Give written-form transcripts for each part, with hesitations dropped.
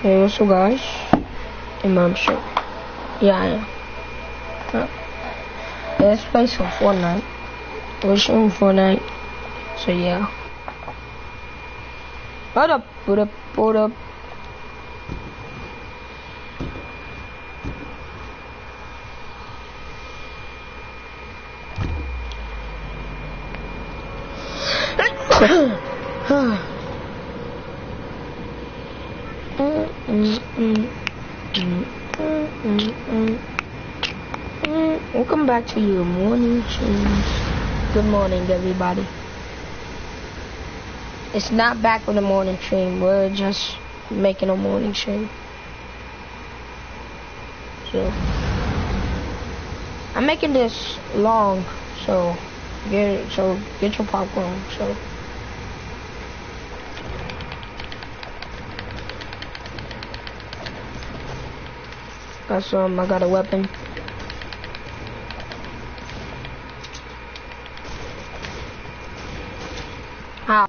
Hey, what's up, guys? And I'm sure. Yeah, I am. Let's play some Fortnite. We're shooting Fortnite. So, yeah. What up? What up? What up? Welcome back to your morning streams. Good morning, everybody. It's not back with a morning stream. We're just making a morning stream. So I'm making this long, so get your popcorn. So I got a weapon. How?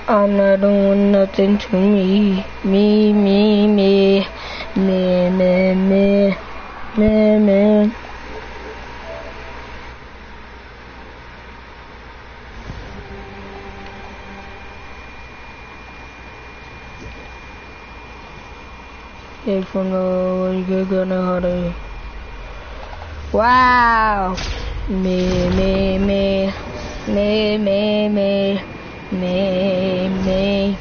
I'm not doing nothing to me. Me, me, me. Me, me, me. Me, me. Take from the you're gonna hurry. Wow. Me, me, me. Me, me, me. Me, me.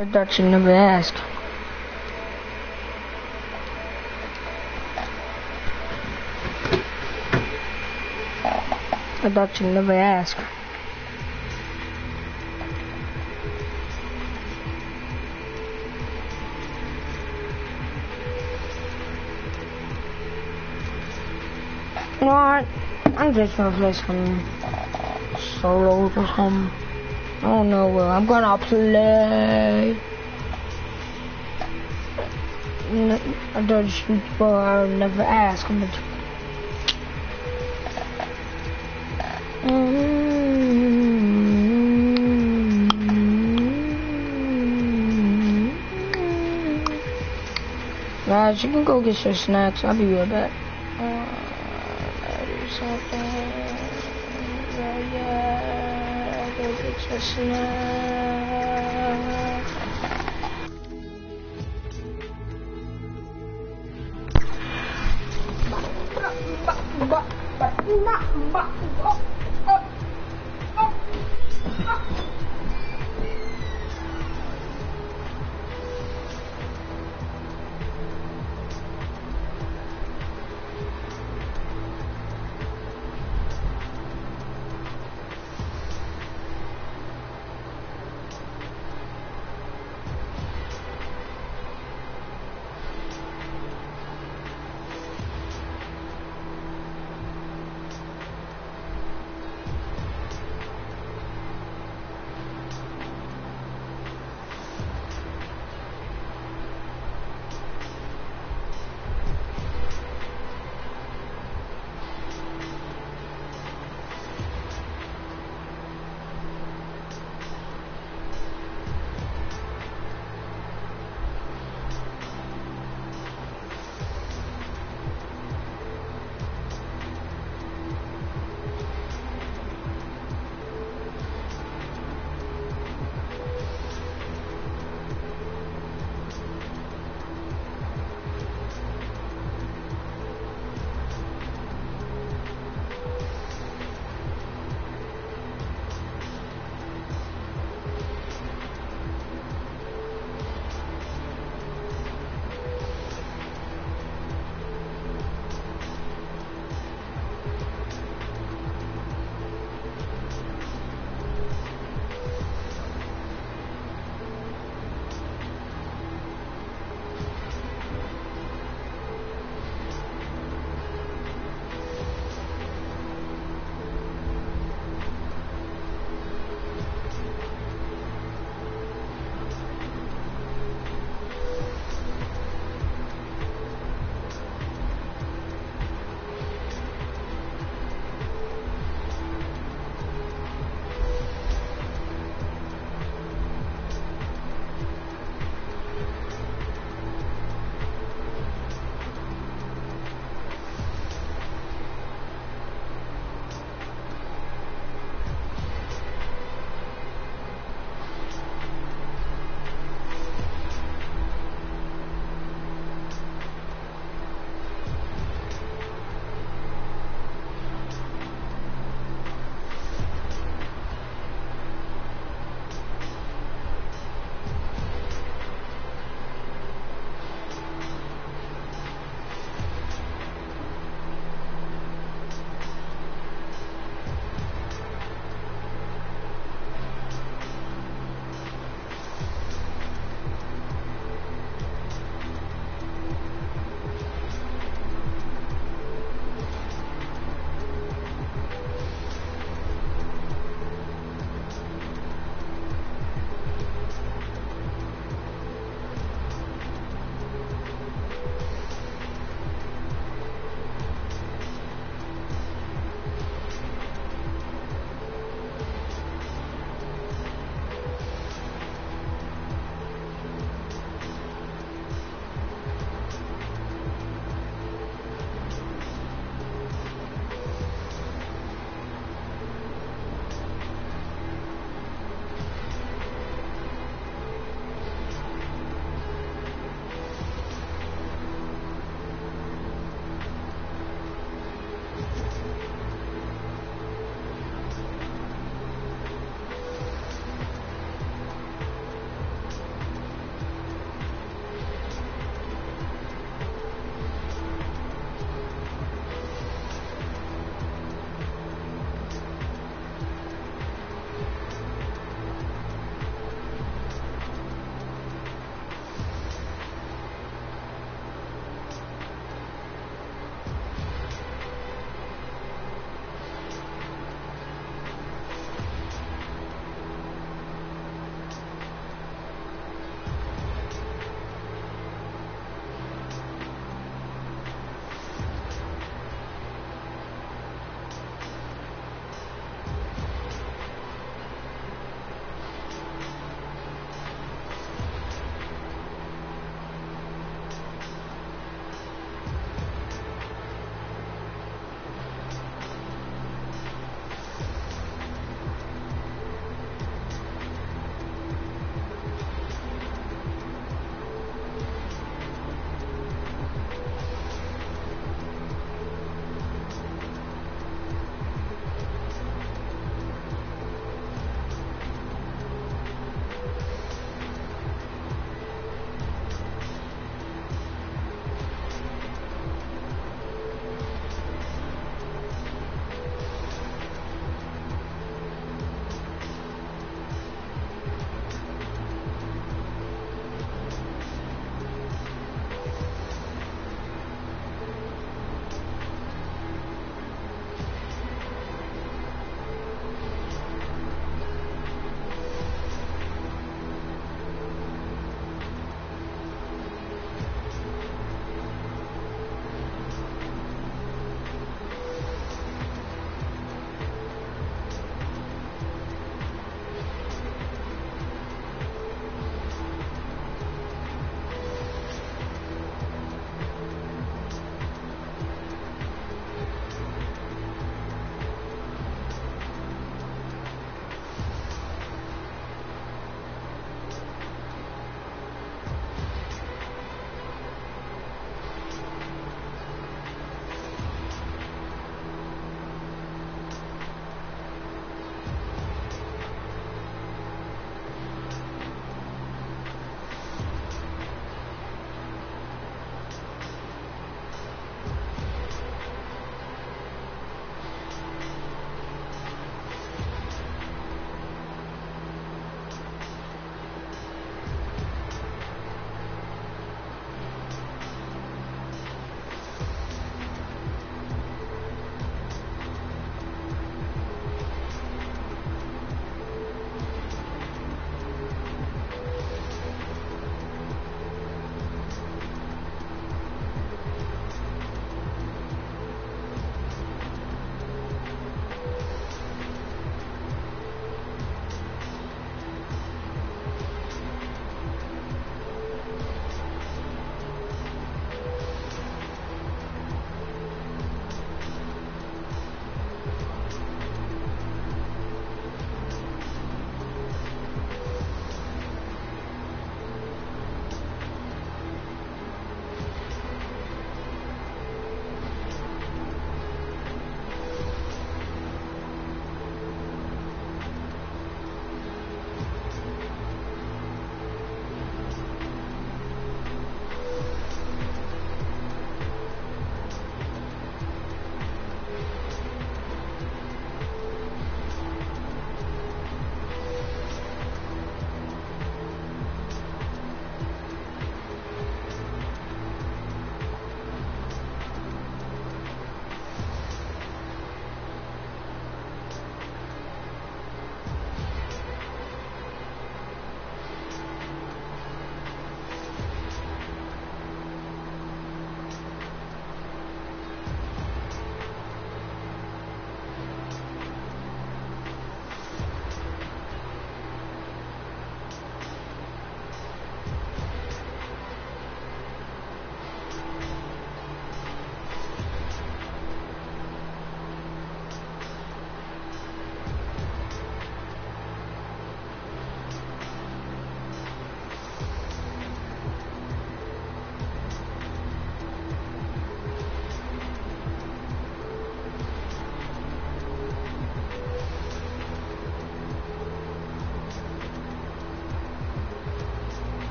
I thought you never asked. I thought you never asked. You know what? I'm just gonna play some solos or something. I don't know what I'm gonna play. I thought you, well, I would never ask. Guys, you can go get your snacks. I'll be right back. Do something. Yeah, go get your snacks.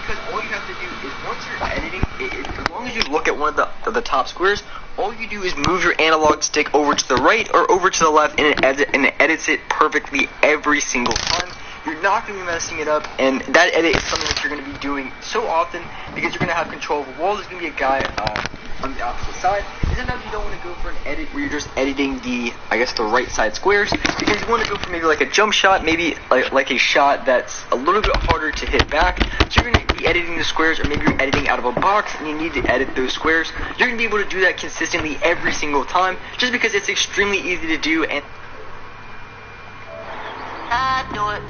because all you have to do is once you're editing, as long as you look at one of the top squares, all you do is move your analog stick over to the right or over to the left, and it edits it perfectly every single time. You're not going to be messing it up, and that edit is something that you're going to be doing so often because you're going to have control of the wall. There's going to be a guy on the opposite side. And sometimes you don't want to go for an edit where you're just editing the right side squares, because you want to go for maybe like a jump shot, maybe like a shot that's a little bit harder to hit back. So you're going to be editing the squares, or maybe you're editing out of a box and you need to edit those squares. You're going to be able to do that consistently every single time, just because it's extremely easy to do. And I do it,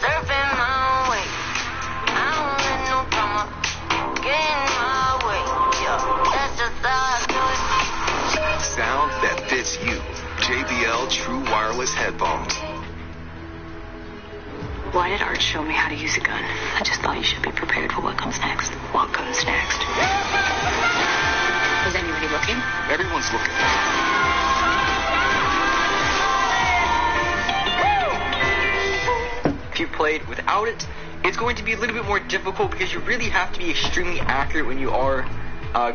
surfing my way. I don't let no drama get in my way. Yeah, that's just how I do it. Sound that fits you. JBL True Wireless Headphones. Why did Art show me how to use a gun? I just thought you should be prepared for what comes next. What comes next? Is anybody looking? Everyone's looking. if you played without it, it's going to be a little bit more difficult because you really have to be extremely accurate when you are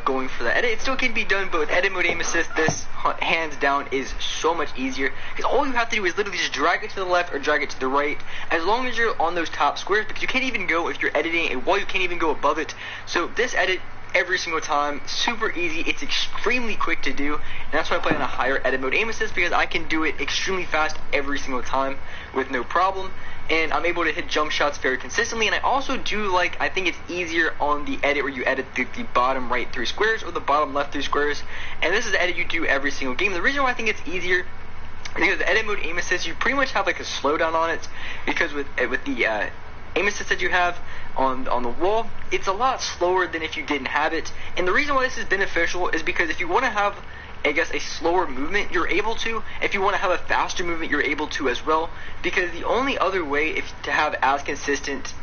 going for that edit. It still can be done, but with edit mode aim assist, this hands down is so much easier, because all you have to do is literally just drag it to the left or drag it to the right, as long as you're on those top squares, because you can't even go, if you're editing a wall, you can't even go above it. So this edit, every single time, super easy, it's extremely quick to do, and that's why I play on a higher edit mode aim assist, because I can do it extremely fast every single time with no problem. And I'm able to hit jump shots very consistently, and I also do I think it's easier on the edit where you edit the bottom right 3 squares or the bottom left 3 squares, and this is the edit you do every single game. The reason why I think it's easier is because the edit mode aim assist, you pretty much have a slowdown on it, because with the aim assist that you have on the wall, it's a lot slower than if you didn't have it. And the reason why this is beneficial is because if you want to have a slower movement, you're able to. If you want to have a faster movement, you're able to as well. Because the only other way to have as consistent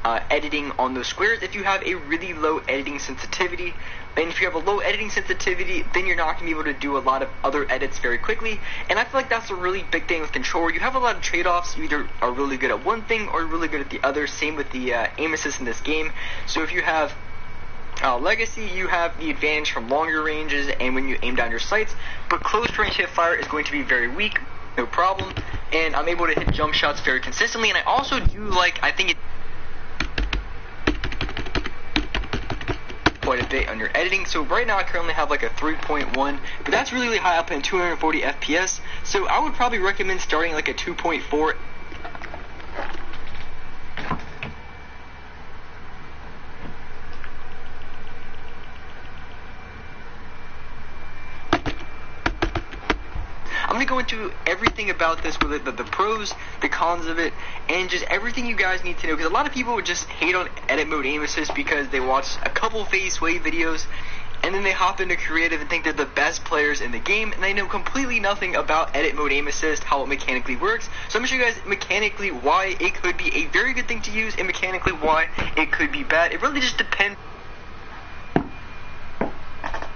editing on those squares, if you have a really low editing sensitivity. And if you have a low editing sensitivity, then you're not going to be able to do a lot of other edits very quickly. And I feel like that's a really big thing with controller. You have a lot of trade-offs. You either are really good at one thing or really good at the other. Same with the aim assist in this game. So if you have Legacy, you have the advantage from longer ranges and when you aim down your sights, but close range hip fire is going to be very weak, no problem, and I'm able to hit jump shots very consistently. And I also do I think it quite a bit on your editing. So right now I currently have a 3.1, but that's really high up in 240 FPS, so I would probably recommend starting a 2.4. I'm going to go into everything about this, with the pros, the cons of it, and just everything you guys need to know, because a lot of people would just hate on edit mode aim assist because they watch a couple Phase Wave videos, and then they hop into creative and think they're the best players in the game, and they know completely nothing about edit mode aim assist, how it mechanically works. So I'm going to show you guys mechanically why it could be a very good thing to use, and mechanically why it could be bad. It really just depends.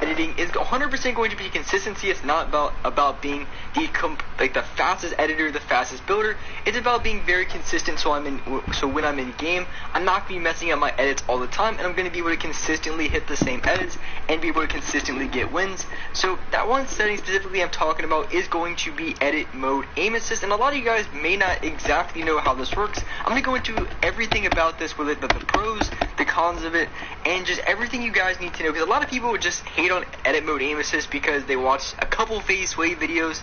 Editing is 100% going to be consistency. It's not about being the fastest editor, the fastest builder. It's about being very consistent. So when I'm in game, I'm not going to be messing up my edits all the time, and I'm going to be able to consistently hit the same edits and be able to consistently get wins. So that one setting specifically I'm talking about is going to be edit mode aim assist, and a lot of you guys may not exactly know how this works. I'm going to go into everything about this, with the pros, the cons of it, and just everything you guys need to know, because a lot of people would just hate on edit mode aim assist because they watch a couple Phase Wave videos,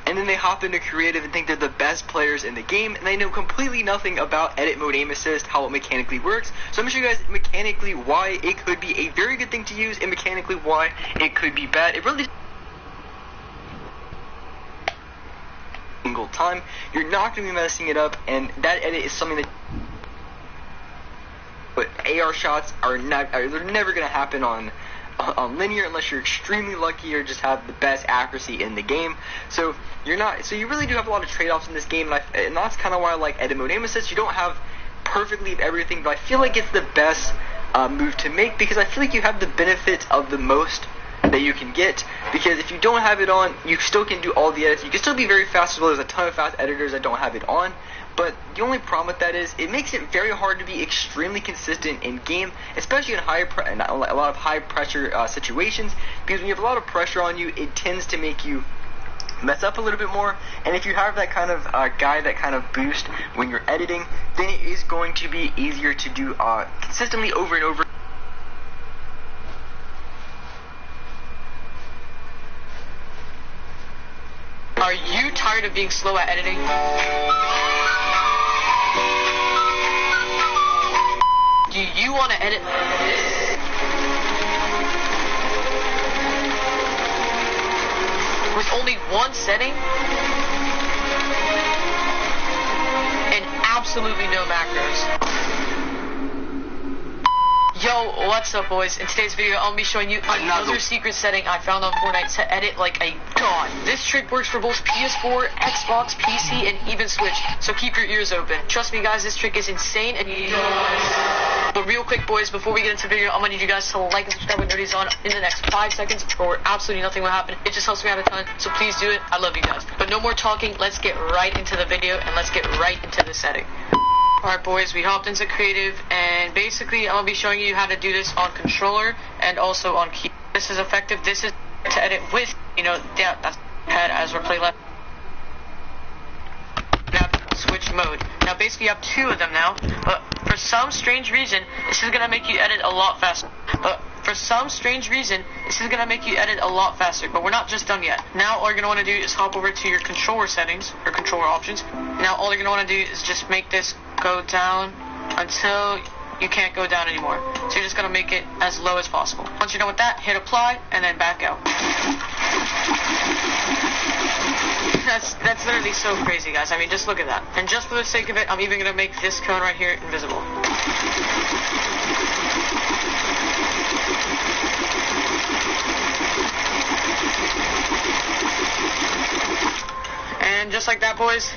and then they hop into creative and think they're the best players in the game, and they know completely nothing about edit mode aim assist, how it mechanically works. So I'm going to show you guys mechanically why it could be a very good thing to use, and mechanically why it could be bad. It really single time, you're not going to be messing it up, and that edit is something that. But AR shots they're never going to happen on linear unless you're extremely lucky or just have the best accuracy in the game. So you really do have a lot of trade-offs in this game, and that's kind of why I like edit mode aim assist. You don't have perfectly everything, but I feel like it's the best move to make, because I feel like you have the benefits of the most that you can get, because if you don't have it on, you still can do all the edits. You can still be very fast as well. There's a ton of fast editors that don't have it on, but the only problem with that is it makes it very hard to be extremely consistent in game, especially in a lot of high pressure situations, because when you have a lot of pressure on you, it tends to make you mess up a little bit more. And if you have that kind of guy, that kind of boost when you're editing, then it is going to be easier to do consistently over and over. Are you tired of being slow at editing? Do you want to edit with only one setting and absolutely no macros? Yo, what's up, boys? In today's video, I'll be showing you another secret setting I found on Fortnite to edit like a god. This trick works for both PS4, Xbox, PC, and even Switch, so keep your ears open. Trust me, guys, this trick is insane, and but real quick, boys, before we get into the video, I'm gonna need you guys to like and subscribe with Nerdy's on in the next 5 seconds, or absolutely nothing will happen. It just helps me out a ton, so please do it. I love you guys. But no more talking, let's get right into the video, and let's get right into the setting. Alright, boys, we hopped into creative, and basically I'm going to be showing you how to do this on controller and also on key. This is effective. This is to edit with, that's head as we're playing left. Now, switch mode. Now, basically you have 2 of them now, but for some strange reason, this is going to make you edit a lot faster. But we're not just done yet. Now all you're going to want to do is hop over to your controller settings, or controller options. Now all you're going to want to do is just make this go down until you can't go down anymore. So you're just going to make it as low as possible. Once you're done with that, hit apply and then back out. That's literally so crazy, guys. I mean, just look at that. And just for the sake of it, I'm even going to make this cone right here invisible. And just like that, boys,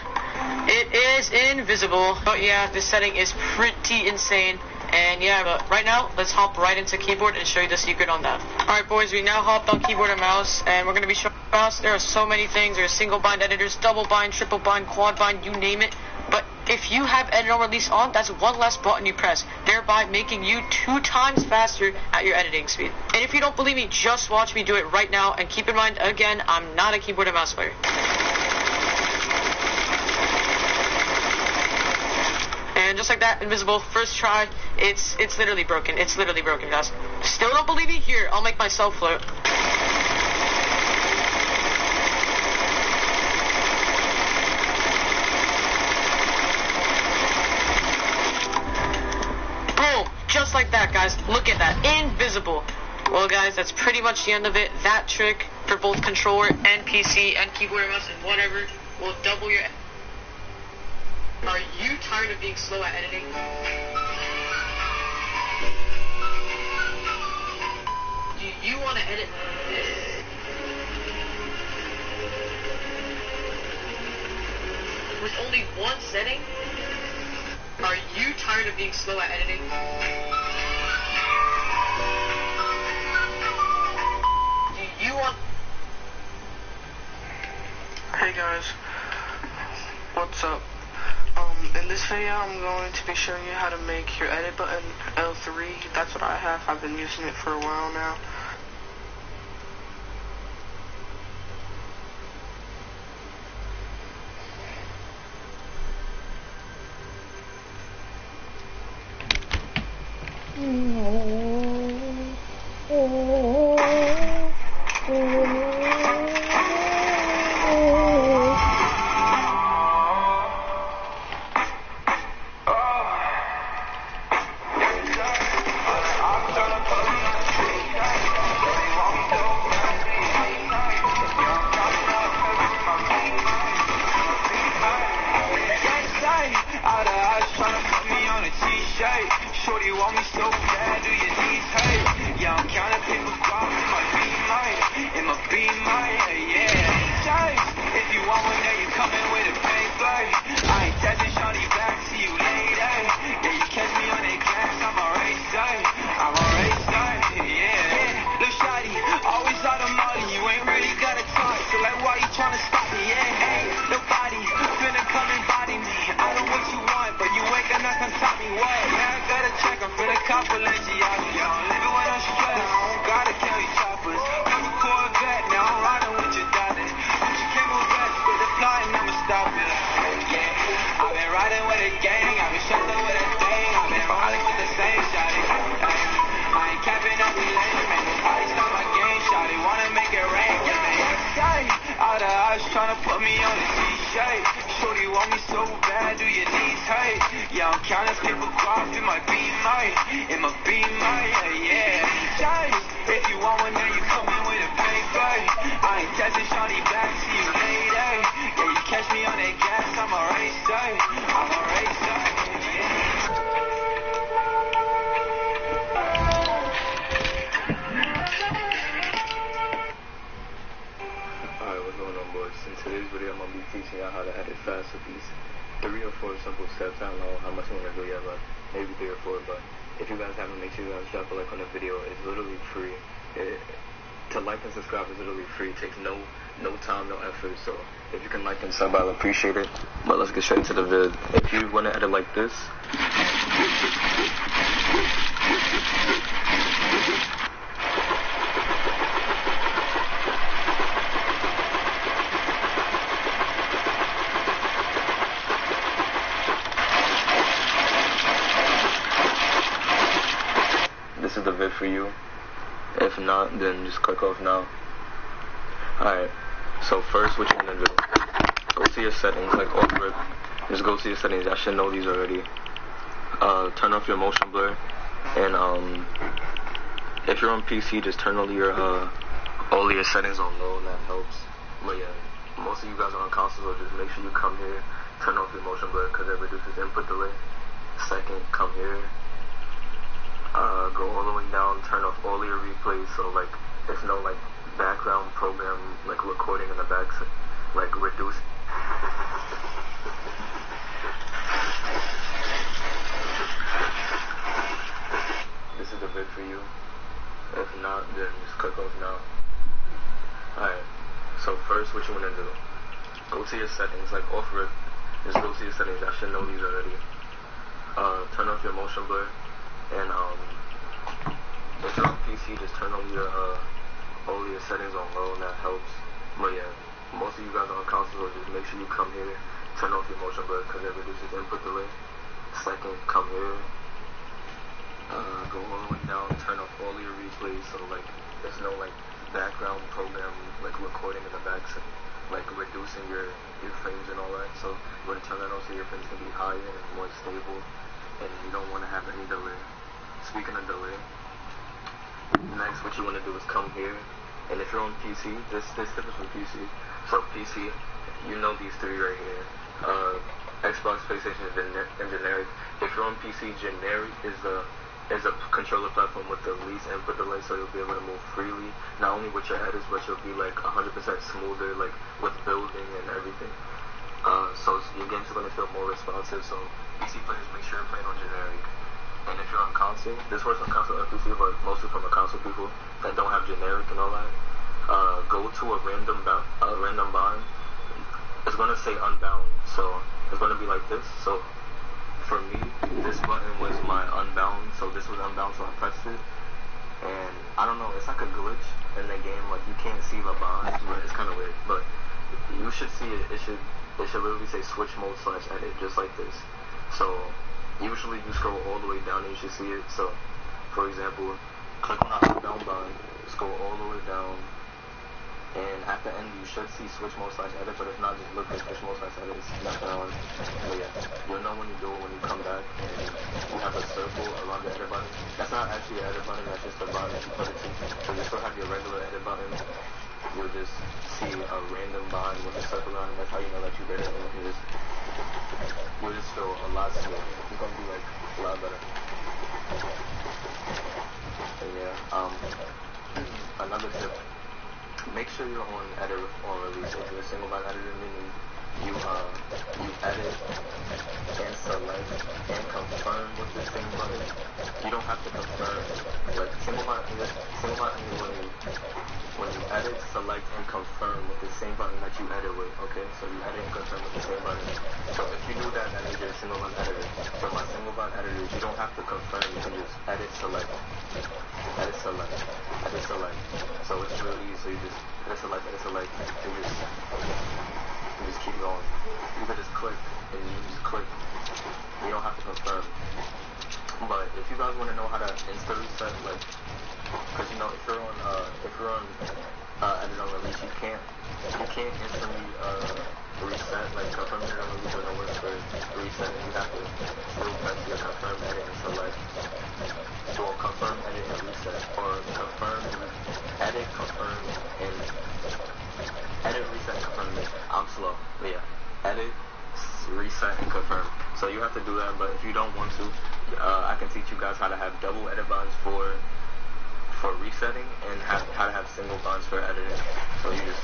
it is invisible. But yeah, this setting is pretty insane. And yeah, but right now, let's hop right into keyboard and show you the secret on that. Alright, boys, we now hopped on keyboard and mouse, and we're going to be showing mouse. There are so many things. There's single bind editors, double bind, triple bind, quad bind, you name it. But if you have edit on release on, that's one less button you press, thereby making you 2 times faster at your editing speed. And if you don't believe me, just watch me do it right now. And keep in mind, again, I'm not a keyboard and mouse player. And just like that, invisible, first try, it's literally broken. It's literally broken, guys. Still don't believe me? Here, I'll make myself float. Boom! Just like that, guys. Look at that. Invisible. Well, guys, that's pretty much the end of it. That trick for both controller and PC and keyboard and mouse and whatever will double your... Are you tired of being slow at editing? Do you want to edit this with only one setting? Are you tired of being slow at editing? Do you want... Hey guys, what's up? In this video, I'm going to be showing you how to make your edit button L3. That's what I have. I've been using it for a while now. Shorty want me so bad, do your knees hurt? Yeah, I'm counting people's bombs in my beam light, yeah. If you want one, then you coming with a paper. I ain't texting shorty back, see you later. Yeah, you catch me on that gas, I'm a racer, yeah. Look shawty, always cop a Balenciaga. Living with no stress, gotta carry choppers. Fuck a Corvette, now I'm riding with your daughter. She came with vest, but the plotting, I'ma stop it. Yeah, I've been riding with a gang, I've been shut up with a thing. I've been riding with the same shawty. I ain't capping up the lane, man. Nobody stop my game, shawty. Wanna make it rain, yeah. All the eyes tryna put me on the T-shirt. Shorty want me so bad, do your knees hurt? Yeah, I'm counting paper guap, it might be mine. It might be mine, yeah. If you want one, then you come in with a paper. I ain't testing shawty back, see you later. Yeah, you catch me on that gas, I'm a racer. I'm a racer, yeah. Alright, what's going on, boys? In today's video, I'm going to be teaching y'all how to edit fast with these 3 or 4 simple steps. I don't know how much I'm going to do yet, but maybe 3 or 4. But if you guys haven't, make sure you guys drop a like on the video. It's literally free. To like and subscribe is literally free. It takes no time, no effort. So if you can like and sub, I'll appreciate it. But let's get straight into the vid. If you want to edit like this, this is the vid for you. If not, then just click off now. Alright, so first what you're gonna do, go to your settings, like off rip. Just go to your settings, I should know these already. Turn off your motion blur, and if you're on PC, just turn all your settings on low, and that helps. But yeah, most of you guys are on console, so just make sure you come here, turn off your motion blur, because it reduces input delay. Second, come here. Go all the way down, turn off all your replays, so like there's no like background program like recording in the back, like reduce. This is the vid for you. If not, then just click off now. Alright, so first what you want to do, go to your settings, like off rip, just go to your settings, I should know these already. Turn off your motion blur, and if you're on PC, just turn all your settings on low, and that helps. But yeah, most of you guys are on console, so just make sure you come here, turn off your motion blur, because it reduces input delay. Second, come here, go all the way down, turn off all your replays, so like there's no like background program like recording in the back, like reducing your frames and all that. So you want to turn that on so your frames can be higher and more stable, and you don't want to have any delay. Speaking of delay, next what you want to do is come here, and if you're on PC, this tip is for PC. So PC, you know these 3 right here. Xbox, PlayStation, and generic. If you're on PC, generic is a controller platform with the least input delay, so you'll be able to move freely, not only with your edits, but you'll be like 100% smoother, like with building and everything. So your games are going to feel more responsive. So PC players, make sure you're playing on generic. And if you're on console, this works on console and PC, but mostly from the console people that don't have generic and all that, go to a random bind. It's going to say unbound, so it's going to be like this. So for me, this button was my unbound, so this was unbound, so I pressed it, and I don't know, it's like a glitch in the game, like you can't see the bonds, but it's kind of weird, but you should see it. It should literally say switch mode / edit, just like this. So usually you scroll all the way down and you should see it. So for example, click on the unbound button, scroll all the way down, and at the end you should see switch mode / edit, but if not, just look at switch mode / edit, it's nothing on. But yeah, you'll know when you do it when you come back and you have a circle around the edit button. That's not actually an edit button, that's just a button that you put it to. So you still have your regular edit button, you'll just see a random bond with a circle around it. That's how you know that you did it, and you'll just feel a lot smoother. It's gonna be like a lot better. And yeah, another tip, make sure you're on edit or release. If you're a single line editor, meaning you edit and select and confirm with the same button. You don't have to confirm. Like single button is when you edit, select, and confirm with the same button that you edit with. Okay, so you edit and confirm with the same button. So if you do that, that means you're a single button editor. For my single button editors, you don't have to confirm. You can just edit, select, edit, select, edit, select. So it's really easy. So you just edit, select, and you just keep going. You can just click and you just click. You don't have to confirm. But if you guys want to know how to insta reset, like, because you know if you're on edit on release, you can't instantly reset. Like confirm edit on release doesn't work for resetting. You have to still press your confirm edit and select. So confirm edit and reset, or confirm edit, confirm and edit, reset, confirm. I'm slow, but yeah, edit, reset, and confirm. So you have to do that. But if you don't want to, I can teach you guys how to have double edit bonds for resetting and how to have single bonds for editing. So you just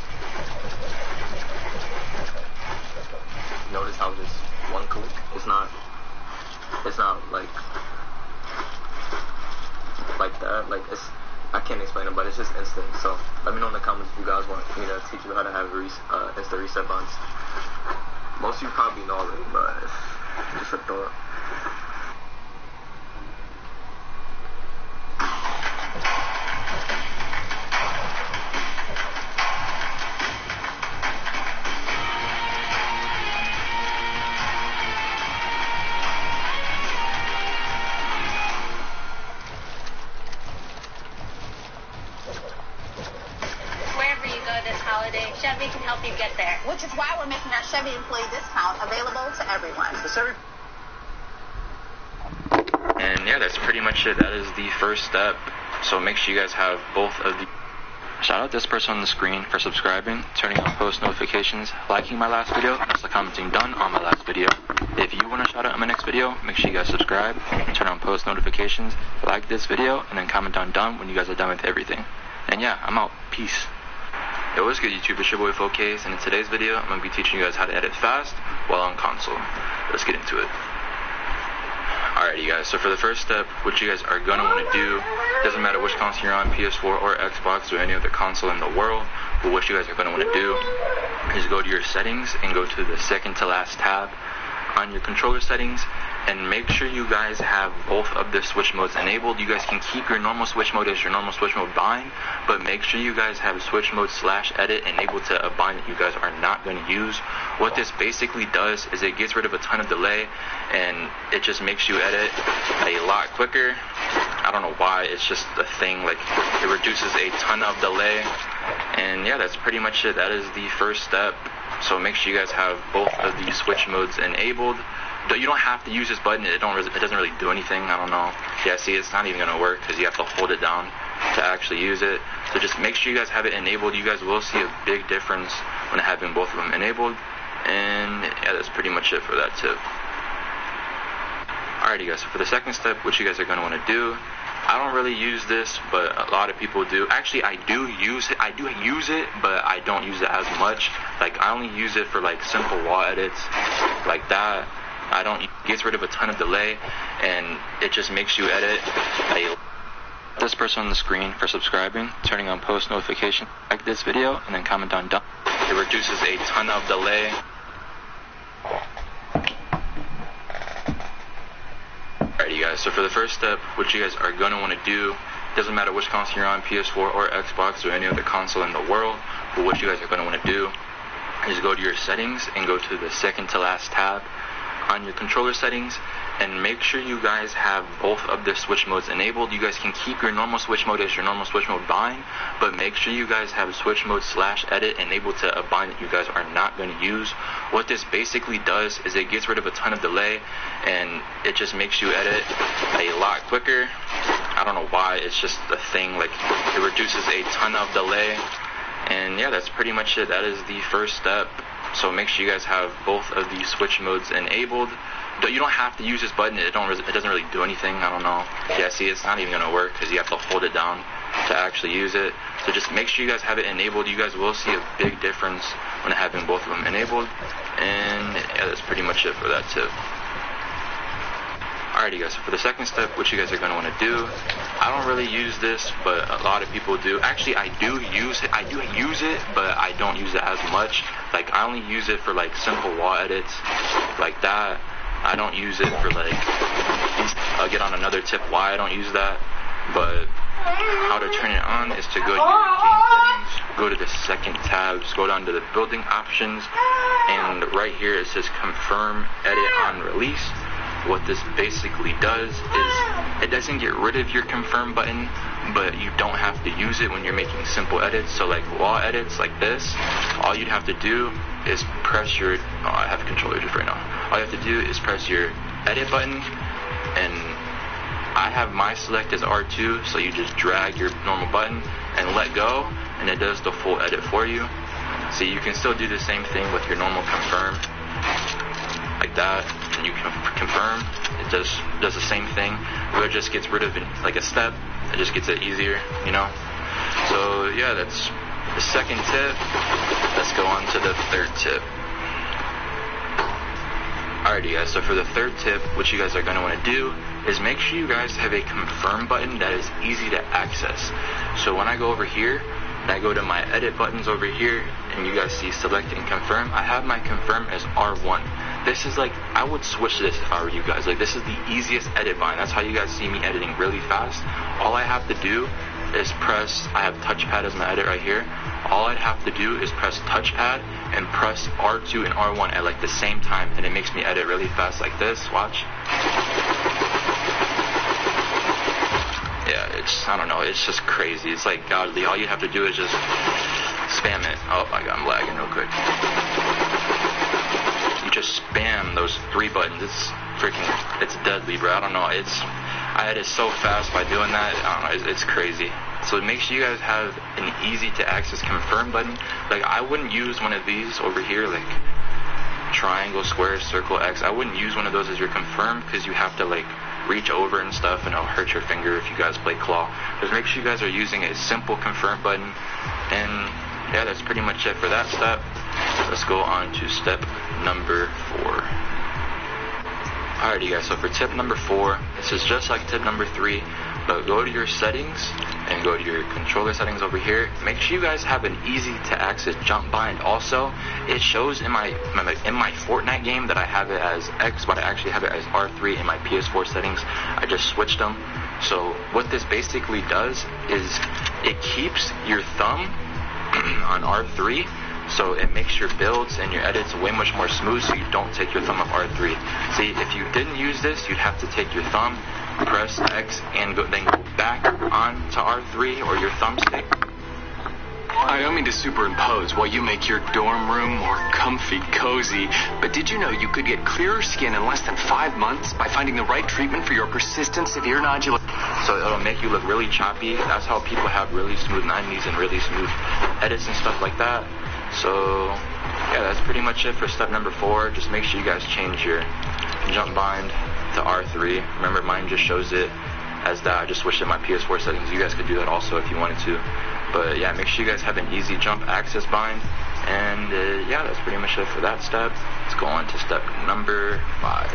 notice how just one click. It's not like that. Like I can't explain it, but it's just instant. So let me know in the comments if you guys want me to teach you how to have instant reset bonds. Most of you probably know already, but just a thought. Chevy can help you get there. Which is why we're making our Chevy employee discount available to everyone. And yeah, that's pretty much it. That is the first step. So make sure you guys have both of the... Shout out this person on the screen for subscribing, turning on post notifications, liking my last video, and also commenting done on my last video. If you want to shout out in my next video, make sure you guys subscribe, turn on post notifications, like this video, and then comment down done when you guys are done with everything. And yeah, I'm out. Peace. Yo, what's good YouTube, it's your boy Focus, and in today's video, I'm going to be teaching you guys how to edit fast while on console. Let's get into it. Alrighty guys, so for the first step, what you guys are going to want to do, doesn't matter which console you're on, PS4 or Xbox or any other console in the world, but what you guys are going to want to do is go to your settings and go to the second to last tab on your controller settings, and make sure you guys have both of the switch modes enabled. You guys can keep your normal switch mode as your normal switch mode bind, but make sure you guys have switch mode /edit enabled to a bind that you guys are not going to use. What this basically does is it gets rid of a ton of delay, and it just makes you edit a lot quicker. I don't know why, it's just a thing. Like, it reduces a ton of delay, and yeah, that's pretty much it. That is the first step. So make sure you guys have both of these switch modes enabled. You don't have to use this button. It doesn't really do anything. I don't know. Yeah, see, it's not even going to work because you have to hold it down to actually use it. So just make sure you guys have it enabled. You guys will see a big difference when having both of them enabled. And yeah, that's pretty much it for that tip. Alrighty guys, so for the second step, what you guys are going to want to do, I don't really use this, but a lot of people do. Actually, I do use it, but I don't use it as much. Like, I only use it for like simple wall edits like that. It gets rid of a ton of delay, and it just makes you edit this person on the screen for subscribing, turning on post notification, like this video, and then comment down done. It reduces a ton of delay. Alrighty guys, so for the first step, what you guys are going to want to do, doesn't matter which console you're on, PS4 or Xbox or any other console in the world, but what you guys are going to want to do is go to your settings and go to the second to last tab on your controller settings, and make sure you guys have both of the switch modes enabled. You guys can keep your normal switch mode as your normal switch mode bind, but make sure you guys have switch mode /edit enabled to a bind that you guys are not going to use. What this basically does is it gets rid of a ton of delay, and it just makes you edit a lot quicker. I don't know why, it's just a thing. Like, it reduces a ton of delay, and yeah, that's pretty much it. That is the first step. So make sure you guys have both of these switch modes enabled. You don't have to use this button. It doesn't really do anything. I don't know. Yeah, see, it's not even going to work because you have to hold it down to actually use it. So just make sure you guys have it enabled. You guys will see a big difference when having both of them enabled. And yeah, that's pretty much it for that tip. Alrighty guys, so for the second step, what you guys are going to want to do, I don't really use this, but a lot of people do. Actually, I do use it, but I don't use it as much. Like, I only use it for like simple wall edits like that. I don't use it for like, I'll get on another tip why I don't use that. But how to turn it on is to go to your game settings, go to the second tab, just go down to the building options, and right here it says confirm edit on release. What this basically does is it doesn't get rid of your confirm button, but you don't have to use it when you're making simple edits. So like wall edits like this, all you'd have to do is press your, I have controller just right now. All you have to do is press your edit button, and I have my select as R2, so you just drag your normal button and let go, and it does the full edit for you. So you can still do the same thing with your normal confirm, like that, and you can confirm. It does the same thing, but it just gets rid of it like a step. It just gets it easier, you know. So yeah, that's the second tip. Let's go on to the third tip. Alrighty guys, so for the third tip, what you guys are going to want to do is make sure you guys have a confirm button that is easy to access. So when I go over here, and I go to my edit buttons over here, and you guys see select and confirm, I have my confirm as R1. This is like, I would switch this if I were you guys. Like, this is the easiest edit button. That's how you guys see me editing really fast. All I have to do is press, I have touchpad as my edit right here. All I'd have to do is press touchpad and press R2 and R1 at like the same time, and it makes me edit really fast like this. Watch. Yeah, it's, I don't know, it's just crazy. It's like godly. All you have to do is just spam it. Oh my god, I'm lagging real quick. You just spam those three buttons. It's freaking, it's deadly, bro. I don't know, I edit so fast by doing that. I don't know, it's crazy. So make sure you guys have an easy to access confirm button. Like, I wouldn't use one of these over here, like triangle, square, circle, X. I wouldn't use one of those as your confirm, because you have to like reach over and stuff, and it'll hurt your finger if you guys play claw. Just make sure you guys are using a simple confirm button. And yeah, that's pretty much it for that step. Let's go on to step number 4. Alrighty guys, so for tip number 4, this is just like tip number 3, but go to your settings and go to your controller settings over here. Make sure you guys have an easy to access jump bind also. It shows in my Fortnite game that I have it as X, but I actually have it as R3 in my PS4 settings. I just switched them. So what this basically does is it keeps your thumb on R3, so it makes your builds and your edits way much more smooth, so you don't take your thumb off R3. See, if you didn't use this, you'd have to take your thumb, press X, and then go back on to R3 or your thumbstick. I don't mean to superimpose while you make your dorm room more comfy, cozy, but did you know you could get clearer skin in less than 5 months by finding the right treatment for your persistent severe nodule? So it'll make you look really choppy. That's how people have really smooth 90s and really smooth edits and stuff like that. So yeah, that's pretty much it for step number 4. Just make sure you guys change your jump bind to R3. Remember, mine just shows it as that. I just switched in my PS4 settings. You guys could do that also if you wanted to. But yeah, make sure you guys have an easy jump access bind. And yeah, that's pretty much it for that step. Let's go on to step number 5.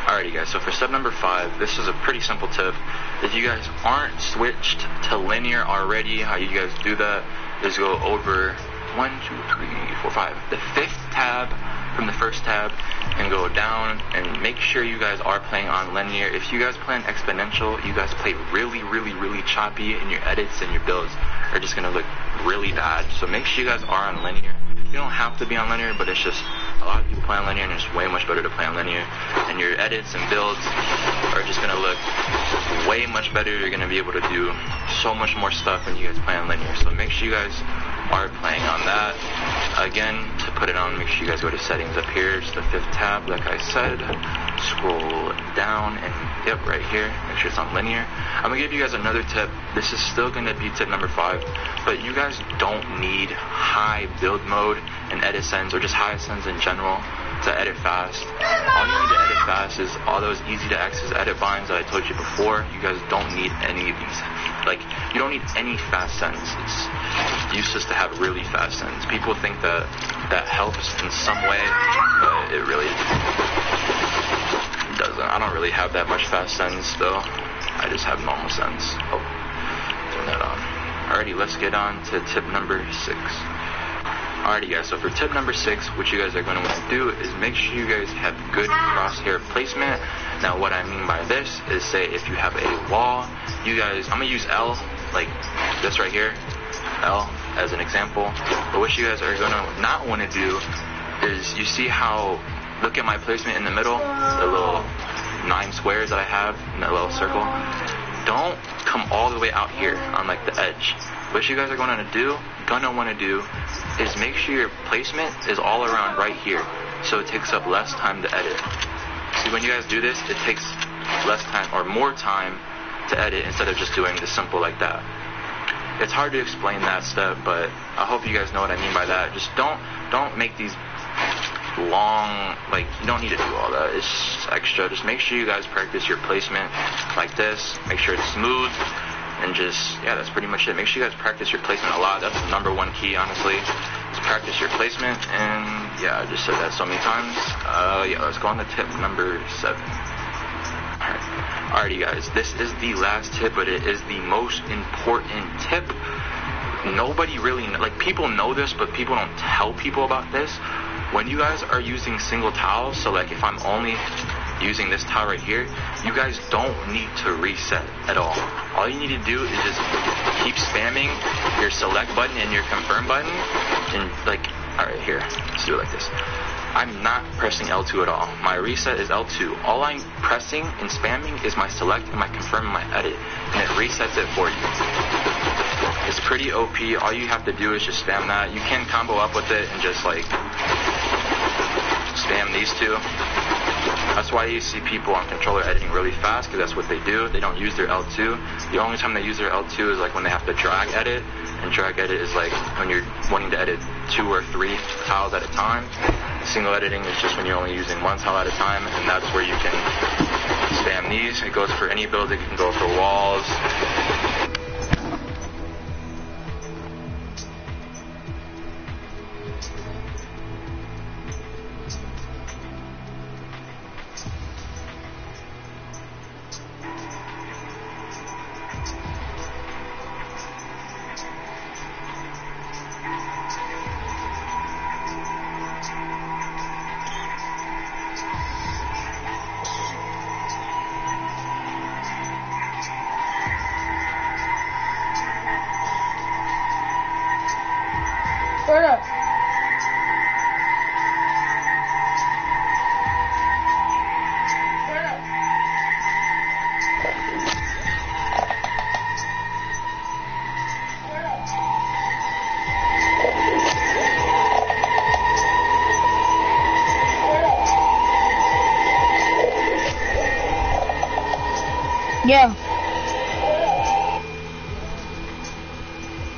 Alrighty guys, so for step number 5, this is a pretty simple tip. If you guys aren't switched to linear already, how you guys do that is go over 1, 2, 3, 4, 5, the 5th tab from the first tab, and go down and make sure you guys are playing on linear. If you guys play on exponential, you guys play really choppy, and your edits and your builds are just gonna look really bad. So make sure you guys are on linear. You don't have to be on linear, but it's just a lot of people play on linear, and it's way much better to play on linear. And your edits and builds are just gonna look way much better. You're gonna be able to do so much more stuff when you guys play on linear. So make sure you guys are playing on that. Again, to put it on, make sure you guys go to settings up here. It's the 5th tab, like I said. Scroll down, and yep, right here, make sure it's on linear. I'm gonna give you guys another tip. This is still gonna be tip number 5, but you guys don't need high build mode and edit sends, or just high sends in general, to edit fast. All you need to edit fast is all those easy to access edit binds that I told you before. You guys don't need any of these like, you don't need any fast sends. It's useless to have really fast sends. People think that that helps in some way, but it really doesn't. I don't really have that much fast sends though. I just have normal sends. Oh, turn that on. Alrighty, let's get on to tip number 6. Alrighty guys, so for tip number 6, what you guys are going to want to do is make sure you guys have good crosshair placement. Now what I mean by this is, say if you have a wall, you guys, I'm going to use L, like this right here, L as an example. But what you guys are going to not want to do is, you see how, look at my placement in the middle, the little 9 squares that I have in that little circle. Don't come all the way out here on like the edge. What you guys are going to want to do is make sure your placement is all around right here, so it takes up less time to edit. See, when you guys do this, it takes less time or more time to edit instead of just doing the simple like that. It's hard to explain that step, but I hope you guys know what I mean by that. Just don't make these long, like, you don't need to do all that. It's just extra. Just make sure you guys practice your placement like this. Make sure it's smooth, and just, yeah, that's pretty much it. Make sure you guys practice your placement a lot. That's the number 1 key, honestly. Just practice your placement, and yeah, I just said that so many times. Yeah, let's go on to tip number 7. Alrighty guys, this is the last tip, but it is the most important tip. Nobody really, like, people know this, but people don't tell people about this. When you guys are using single towels, so like if I'm only using this towel right here, you guys don't need to reset at all. All you need to do is just keep spamming your select button and your confirm button, and like, alright, here, let's do it like this. I'm not pressing L2 at all. My reset is L2. All I'm pressing and spamming is my select and my confirm and my edit, and it resets it for you. It's pretty OP. All you have to do is just spam that. You can combo up with it and just like spam these two. That's why you see people on controller editing really fast, because that's what they do. They don't use their L2. The only time they use their L2 is like when they have to drag edit, and drag edit is like when you're wanting to edit 2 or 3 tiles at a time. Single editing is just when you're only using 1 tile at a time, and that's where you can spam these. It goes for any build. It can go for walls. Shut up. Yeah.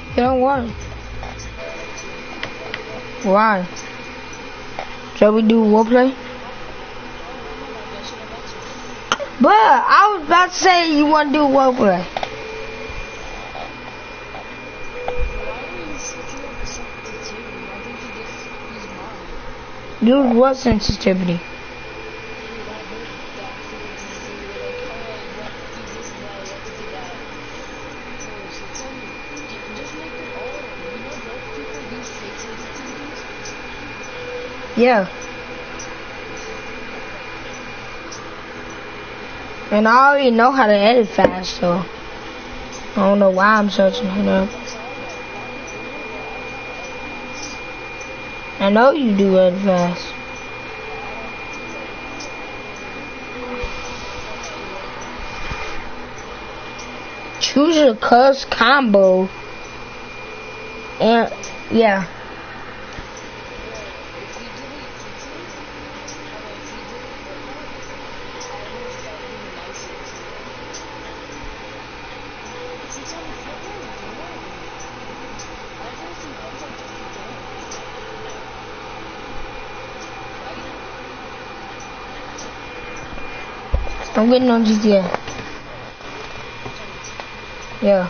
You don't want it. Why? Shall we do roleplay? But I was about to say you want to do roleplay. Use what sensitivity? Yeah. And I already know how to edit fast, so I don't know why I'm searching it up. I know you do edit fast. Choose a cuss combo. And yeah. I'm getting on GTA. Yeah.